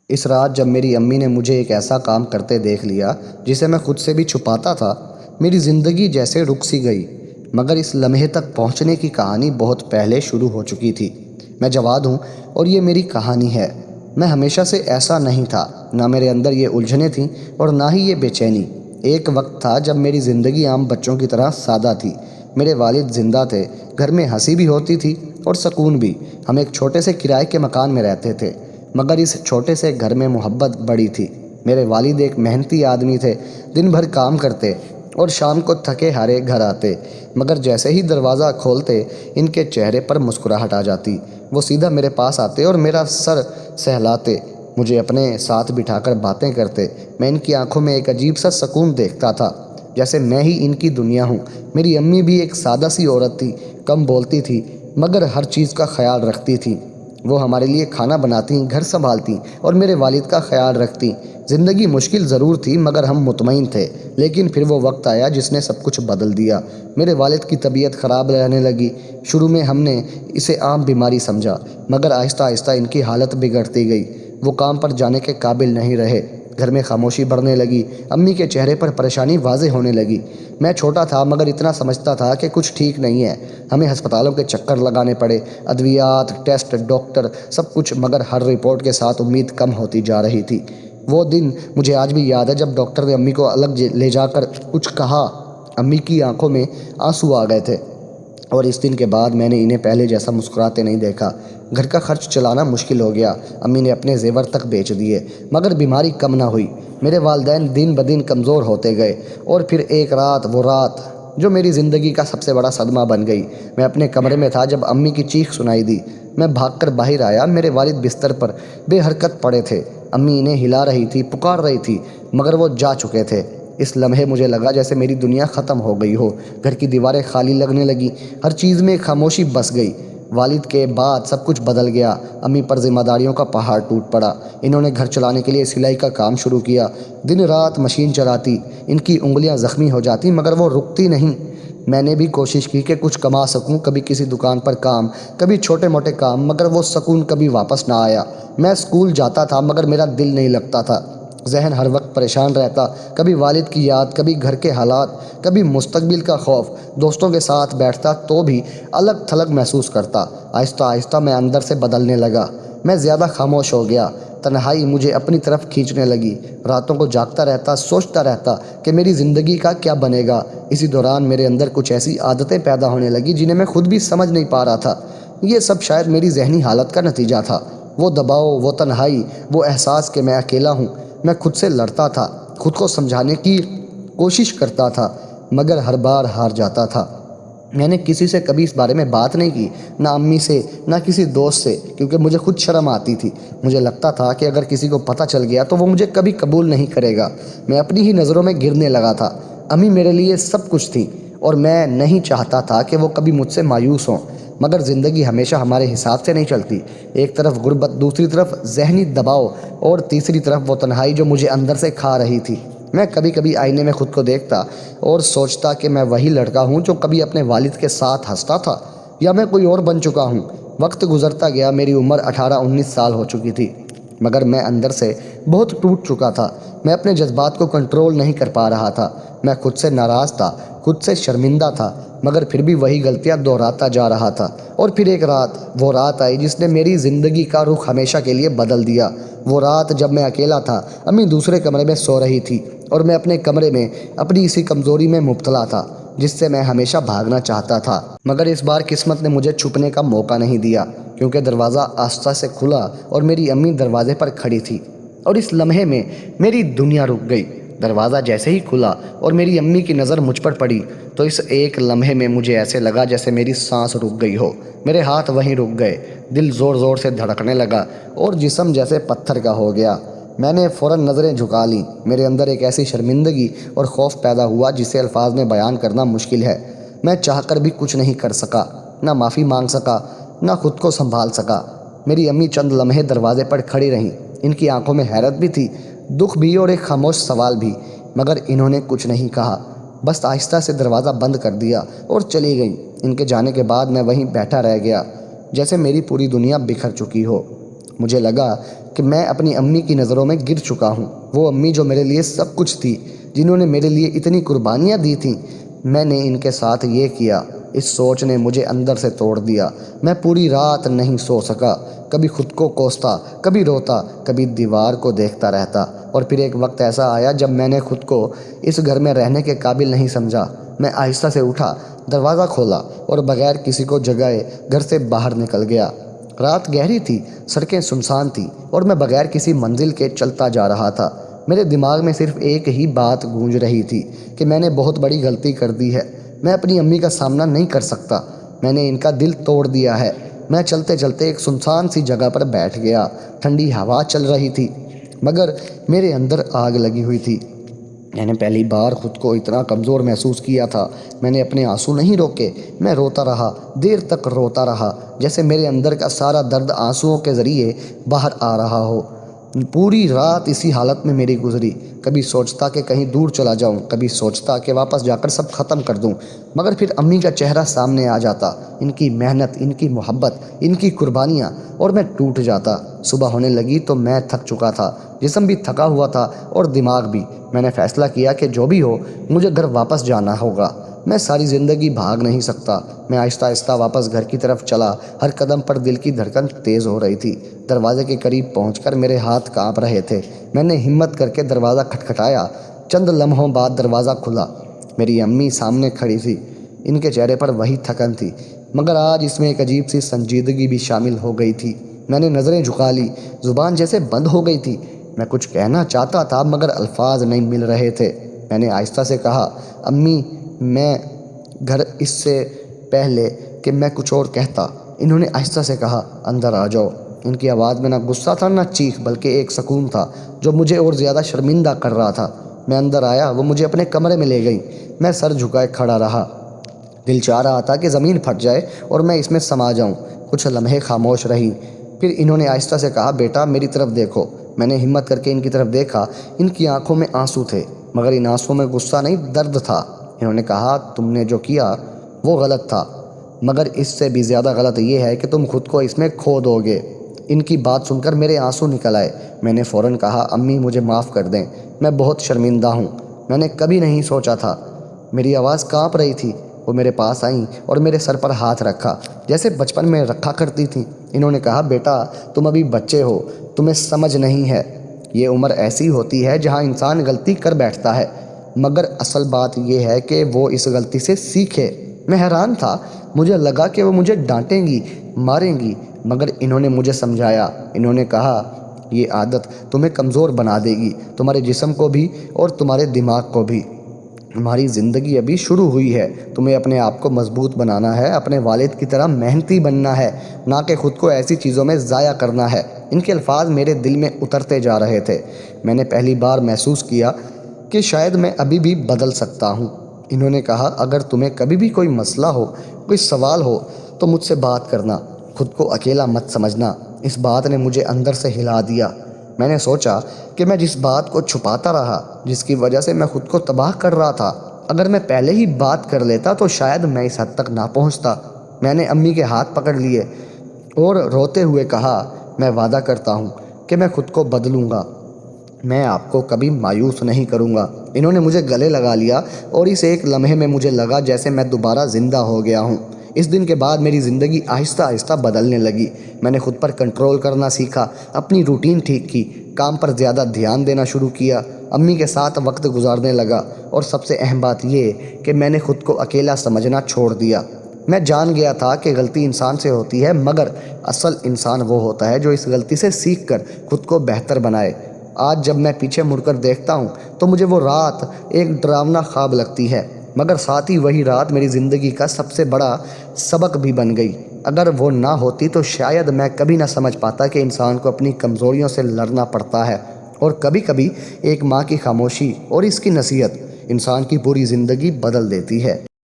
اس رات جب میری امی نے مجھے ایک ایسا کام کرتے دیکھ لیا جسے میں خود سے بھی چھپاتا تھا، میری زندگی جیسے رک سی گئی۔ مگر اس لمحے تک پہنچنے کی کہانی بہت پہلے شروع ہو چکی تھی۔ میں جواد ہوں اور یہ میری کہانی ہے۔ میں ہمیشہ سے ایسا نہیں تھا، نہ میرے اندر یہ الجھنیں تھیں اور نہ ہی یہ بے چینی۔ ایک وقت تھا جب میری زندگی عام بچوں کی طرح سادہ تھی۔ میرے والد زندہ تھے، گھر میں ہنسی بھی ہوتی تھی اور سکون بھی۔ ہم ایک چھوٹے سے کرائے کے مکان میں رہتے تھے، مگر اس چھوٹے سے گھر میں محبت بڑی تھی۔ میرے والد ایک محنتی آدمی تھے، دن بھر کام کرتے اور شام کو تھکے ہارے گھر آتے، مگر جیسے ہی دروازہ کھولتے ان کے چہرے پر مسکراہٹ آ جاتی۔ وہ سیدھا میرے پاس آتے اور میرا سر سہلاتے، مجھے اپنے ساتھ بٹھا کر باتیں کرتے۔ میں ان کی آنکھوں میں ایک عجیب سا سکون دیکھتا تھا، جیسے میں ہی ان کی دنیا ہوں۔ میری امی بھی ایک سادہ سی عورت تھی، کم بولتی تھی مگر ہر چیز کا خیال رکھتی تھی۔ وہ ہمارے لیے کھانا بناتی، گھر سنبھالتی اور میرے والد کا خیال رکھتی۔ زندگی مشکل ضرور تھی مگر ہم مطمئن تھے۔ لیکن پھر وہ وقت آیا جس نے سب کچھ بدل دیا۔ میرے والد کی طبیعت خراب رہنے لگی۔ شروع میں ہم نے اسے عام بیماری سمجھا، مگر آہستہ آہستہ ان کی حالت بگڑتی گئی۔ وہ کام پر جانے کے قابل نہیں رہے، گھر میں خاموشی بڑھنے لگی، امی کے چہرے پر پریشانی واضح ہونے لگی۔ میں چھوٹا تھا مگر اتنا سمجھتا تھا کہ کچھ ٹھیک نہیں ہے۔ ہمیں ہسپتالوں کے چکر لگانے پڑے، ادویات، ٹیسٹ، ڈاکٹر، سب کچھ، مگر ہر رپورٹ کے ساتھ امید کم ہوتی جا رہی تھی۔ وہ دن مجھے آج بھی یاد ہے جب ڈاکٹر نے امی کو الگ لے جا کر کچھ کہا۔ امی کی آنکھوں میں آنسو آ گئے تھے اور اس دن کے بعد میں نے انہیں پہلے جیسا مسکراتے نہیں دیکھا۔ گھر کا خرچ چلانا مشکل ہو گیا، امی نے اپنے زیور تک بیچ دیے، مگر بیماری کم نہ ہوئی۔ میرے والدین دن بدن کمزور ہوتے گئے اور پھر ایک رات، وہ رات جو میری زندگی کا سب سے بڑا صدمہ بن گئی۔ میں اپنے کمرے میں تھا جب امی کی چیخ سنائی دی۔ میں بھاگ کر باہر آیا، میرے والد بستر پر بے حرکت پڑے تھے۔ امی انہیں ہلا رہی تھی، پکار رہی تھی، مگر وہ جا چکے تھے۔ اس لمحے مجھے لگا جیسے میری دنیا ختم ہو گئی ہو۔ گھر کی دیواریں خالی لگنے لگیں، ہر چیز میں خاموشی بس گئی۔ والد کے بعد سب کچھ بدل گیا۔ امی پر ذمہ داریوں کا پہاڑ ٹوٹ پڑا۔ انہوں نے گھر چلانے کے لیے سلائی کا کام شروع کیا، دن رات مشین چلاتی۔ ان کی انگلیاں زخمی ہو جاتی مگر وہ رکتی نہیں۔ میں نے بھی کوشش کی کہ کچھ کما سکوں، کبھی کسی دکان پر کام، کبھی چھوٹے موٹے کام، مگر وہ سکون کبھی واپس نہ آیا۔ میں اسکول جاتا تھا مگر میرا دل نہیں لگتا تھا۔ ذہن ہر وقت پریشان رہتا، کبھی والد کی یاد، کبھی گھر کے حالات، کبھی مستقبل کا خوف۔ دوستوں کے ساتھ بیٹھتا تو بھی الگ تھلگ محسوس کرتا۔ آہستہ آہستہ میں اندر سے بدلنے لگا۔ میں زیادہ خاموش ہو گیا، تنہائی مجھے اپنی طرف کھینچنے لگی۔ راتوں کو جاگتا رہتا، سوچتا رہتا کہ میری زندگی کا کیا بنے گا۔ اسی دوران میرے اندر کچھ ایسی عادتیں پیدا ہونے لگی جنہیں میں خود بھی سمجھ نہیں پا رہا تھا۔ یہ سب شاید میری ذہنی حالت کا نتیجہ تھا۔ وہ دباؤ، وہ تنہائی، وہ احساس کہ میں اکیلا ہوں۔ میں خود سے لڑتا تھا، خود کو سمجھانے کی کوشش کرتا تھا، مگر ہر بار ہار جاتا تھا۔ میں نے کسی سے کبھی اس بارے میں بات نہیں کی، نہ امی سے، نہ کسی دوست سے، کیونکہ مجھے خود شرم آتی تھی۔ مجھے لگتا تھا کہ اگر کسی کو پتہ چل گیا تو وہ مجھے کبھی قبول نہیں کرے گا۔ میں اپنی ہی نظروں میں گرنے لگا تھا۔ امی میرے لیے سب کچھ تھی اور میں نہیں چاہتا تھا کہ وہ کبھی مجھ سے مایوس ہوں، مگر زندگی ہمیشہ ہمارے حساب سے نہیں چلتی۔ ایک طرف غربت، دوسری طرف ذہنی دباؤ اور تیسری طرف وہ تنہائی جو مجھے اندر سے کھا رہی تھی۔ میں کبھی کبھی آئینے میں خود کو دیکھتا اور سوچتا کہ میں وہی لڑکا ہوں جو کبھی اپنے والد کے ساتھ ہنستا تھا، یا میں کوئی اور بن چکا ہوں۔ وقت گزرتا گیا، میری عمر 18-19 سال ہو چکی تھی، مگر میں اندر سے بہت ٹوٹ چکا تھا۔ میں اپنے جذبات کو کنٹرول نہیں کر پا رہا تھا۔ میں خود سے ناراض تھا، خود سے شرمندہ تھا، مگر پھر بھی وہی غلطیاں دہراتا جا رہا تھا۔ اور پھر ایک رات، وہ رات آئی جس نے میری زندگی کا رخ ہمیشہ کے لیے بدل دیا۔ وہ رات جب میں اکیلا تھا، امی دوسرے کمرے میں سو رہی تھی اور میں اپنے کمرے میں اپنی اسی کمزوری میں مبتلا تھا جس سے میں ہمیشہ بھاگنا چاہتا تھا۔ مگر اس بار قسمت نے مجھے چھپنے کا موقع نہیں دیا، کیونکہ دروازہ آہستہ سے کھلا اور میری امی دروازے پر کھڑی تھی، اور اس لمحے میں میری دنیا رک گئی۔ دروازہ جیسے ہی کھلا اور میری امی کی نظر مجھ پر پڑی تو اس ایک لمحے میں مجھے ایسے لگا جیسے میری سانس رک گئی ہو۔ میرے ہاتھ وہیں رک گئے، دل زور زور سے دھڑکنے لگا اور جسم جیسے پتھر کا ہو گیا۔ میں نے فوراً نظریں جھکا لیں۔ میرے اندر ایک ایسی شرمندگی اور خوف پیدا ہوا جسے الفاظ میں بیان کرنا مشکل ہے۔ میں چاہ کر بھی کچھ نہیں کر سکا، نہ معافی مانگ سکا، نہ خود کو سنبھال سکا۔ میری امی چند لمحے دروازے پر کھڑی رہیں۔ ان کی آنکھوں میں حیرت بھی تھی، دکھ بھی اور ایک خاموش سوال بھی، مگر انہوں نے کچھ نہیں کہا، بس آہستہ سے دروازہ بند کر دیا اور چلی گئیں۔ ان کے جانے کے بعد میں وہیں بیٹھا رہ گیا، جیسے میری پوری دنیا بکھر چکی ہو۔ مجھے لگا کہ میں اپنی امی کی نظروں میں گر چکا ہوں۔ وہ امی جو میرے لیے سب کچھ تھی، جنہوں نے میرے لیے اتنی قربانیاں دی تھیں، میں نے ان کے ساتھ یہ کیا۔ اس سوچ نے مجھے اندر سے توڑ دیا۔ میں پوری رات نہیں سو سکا، کبھی خود کو کوستا، کبھی روتا، کبھی دیوار کو دیکھتا رہتا۔ اور پھر ایک وقت ایسا آیا جب میں نے خود کو اس گھر میں رہنے کے قابل نہیں سمجھا۔ میں آہستہ سے اٹھا، دروازہ کھولا اور بغیر کسی کو جگائے گھر سے باہر نکل گیا۔ رات گہری تھی، سڑکیں سنسان تھیں اور میں بغیر کسی منزل کے چلتا جا رہا تھا۔ میرے دماغ میں صرف ایک ہی بات گونج رہی تھی کہ میں نے بہت بڑی غلطی کر دی ہے۔ میں اپنی امی کا سامنا نہیں کر سکتا، میں نے ان کا دل توڑ دیا ہے۔ میں چلتے چلتے ایک سنسان سی جگہ پر بیٹھ گیا۔ ٹھنڈی ہوا چل رہی تھی مگر میرے اندر آگ لگی ہوئی تھی۔ میں نے پہلی بار خود کو اتنا کمزور محسوس کیا تھا۔ میں نے اپنے آنسو نہیں روکے، میں روتا رہا، دیر تک روتا رہا، جیسے میرے اندر کا سارا درد آنسوؤں کے ذریعے باہر آ رہا ہو۔ پوری رات اسی حالت میں میری گزری۔ کبھی سوچتا کہ کہیں دور چلا جاؤں، کبھی سوچتا کہ واپس جا کر سب ختم کر دوں، مگر پھر امی کا چہرہ سامنے آ جاتا، ان کی محنت، ان کی محبت، ان کی قربانیاں، اور میں ٹوٹ جاتا۔ صبح ہونے لگی تو میں تھک چکا تھا، جسم بھی تھکا ہوا تھا اور دماغ بھی۔ میں نے فیصلہ کیا کہ جو بھی ہو مجھے گھر واپس جانا ہوگا۔ میں ساری زندگی بھاگ نہیں سکتا۔ میں آہستہ آہستہ واپس گھر کی طرف چلا۔ ہر قدم پر دل کی دھڑکن تیز ہو رہی تھی۔ دروازے کے قریب پہنچ کر میرے ہاتھ کانپ رہے تھے۔ میں نے ہمت کر کے دروازہ کھٹکھٹایا۔ چند لمحوں بعد دروازہ کھلا۔ میری امی سامنے کھڑی تھی۔ ان کے چہرے پر وہی تھکن تھی، مگر آج اس میں ایک عجیب سی سنجیدگی بھی شامل ہو گئی تھی۔ میں نے نظریں جھکا لی، زبان جیسے بند ہو گئی تھی۔ میں کچھ کہنا چاہتا تھا مگر الفاظ نہیں مل رہے تھے۔ میں نے آہستہ سے کہا، امی، میں گھر اس سے پہلے کہ میں کچھ اور کہتا، انہوں نے آہستہ سے کہا، اندر آ جاؤ۔ ان کی آواز میں نہ غصہ تھا نہ چیخ، بلکہ ایک سکون تھا جو مجھے اور زیادہ شرمندہ کر رہا تھا۔ میں اندر آیا، وہ مجھے اپنے کمرے میں لے گئی۔ میں سر جھکائے کھڑا رہا، دل چاہ رہا تھا کہ زمین پھٹ جائے اور میں اس میں سما جاؤں۔ کچھ لمحے خاموش رہی، پھر انہوں نے آہستہ سے کہا، بیٹا میری طرف دیکھو۔ میں نے ہمت کر کے ان کی طرف دیکھا۔ ان کی آنکھوں میں آنسو تھے، مگر ان آنسوؤں میں غصہ نہیں، درد تھا۔ انہوں نے کہا، تم نے جو کیا وہ غلط تھا، مگر اس سے بھی زیادہ غلط یہ ہے کہ تم خود کو اس میں کھو دو گے۔ ان کی بات سن کر میرے آنسو نکل آئے۔ میں نے فوراً کہا، امی مجھے معاف کر دیں، میں بہت شرمندہ ہوں، میں نے کبھی نہیں سوچا تھا۔ میری آواز کانپ رہی تھی۔ وہ میرے پاس آئیں اور میرے سر پر ہاتھ رکھا، جیسے بچپن میں رکھا کرتی تھیں۔ انہوں نے کہا، بیٹا تم ابھی بچے ہو، تمہیں سمجھ نہیں ہے۔ یہ عمر ایسی ہوتی ہے جہاں انسان غلطی کر بیٹھتا ہے، مگر اصل بات یہ ہے کہ وہ اس غلطی سے سیکھے۔ میں حیران تھا، مجھے لگا کہ وہ مجھے ڈانٹیں گی، ماریں گی، مگر انہوں نے مجھے سمجھایا۔ انہوں نے کہا، یہ عادت تمہیں کمزور بنا دے گی، تمہارے جسم کو بھی اور تمہارے دماغ کو بھی۔ تمہاری زندگی ابھی شروع ہوئی ہے، تمہیں اپنے آپ کو مضبوط بنانا ہے، اپنے والد کی طرح محنتی بننا ہے، نہ کہ خود کو ایسی چیزوں میں ضائع کرنا ہے۔ ان کے الفاظ میرے دل میں اترتے جا رہے تھے۔ میں نے پہلی بار محسوس کیا کہ شاید میں ابھی بھی بدل سکتا ہوں۔ انہوں نے کہا، اگر تمہیں کبھی بھی کوئی مسئلہ ہو، کوئی سوال ہو تو مجھ سے بات کرنا، خود کو اکیلا مت سمجھنا۔ اس بات نے مجھے اندر سے ہلا دیا۔ میں نے سوچا کہ میں جس بات کو چھپاتا رہا، جس کی وجہ سے میں خود کو تباہ کر رہا تھا، اگر میں پہلے ہی بات کر لیتا تو شاید میں اس حد تک نہ پہنچتا۔ میں نے امی کے ہاتھ پکڑ لیے اور روتے ہوئے کہا، میں وعدہ کرتا ہوں کہ میں خود کو بدلوں گا، میں آپ کو کبھی مایوس نہیں کروں گا۔ انہوں نے مجھے گلے لگا لیا اور اس ایک لمحے میں مجھے لگا جیسے میں دوبارہ زندہ ہو گیا ہوں۔ اس دن کے بعد میری زندگی آہستہ آہستہ بدلنے لگی۔ میں نے خود پر کنٹرول کرنا سیکھا، اپنی روٹین ٹھیک کی، کام پر زیادہ دھیان دینا شروع کیا، امی کے ساتھ وقت گزارنے لگا، اور سب سے اہم بات یہ کہ میں نے خود کو اکیلا سمجھنا چھوڑ دیا۔ میں جان گیا تھا کہ غلطی انسان سے ہوتی ہے، مگر اصل انسان وہ ہوتا ہے جو اس غلطی سے سیکھ کر خود کو بہتر بنائے۔ آج جب میں پیچھے مڑ کر دیکھتا ہوں تو مجھے وہ رات ایک ڈراونا خواب لگتی ہے، مگر ساتھ ہی وہی رات میری زندگی کا سب سے بڑا سبق بھی بن گئی۔ اگر وہ نہ ہوتی تو شاید میں کبھی نہ سمجھ پاتا کہ انسان کو اپنی کمزوریوں سے لڑنا پڑتا ہے، اور کبھی کبھی ایک ماں کی خاموشی اور اس کی نصیحت انسان کی پوری زندگی بدل دیتی ہے۔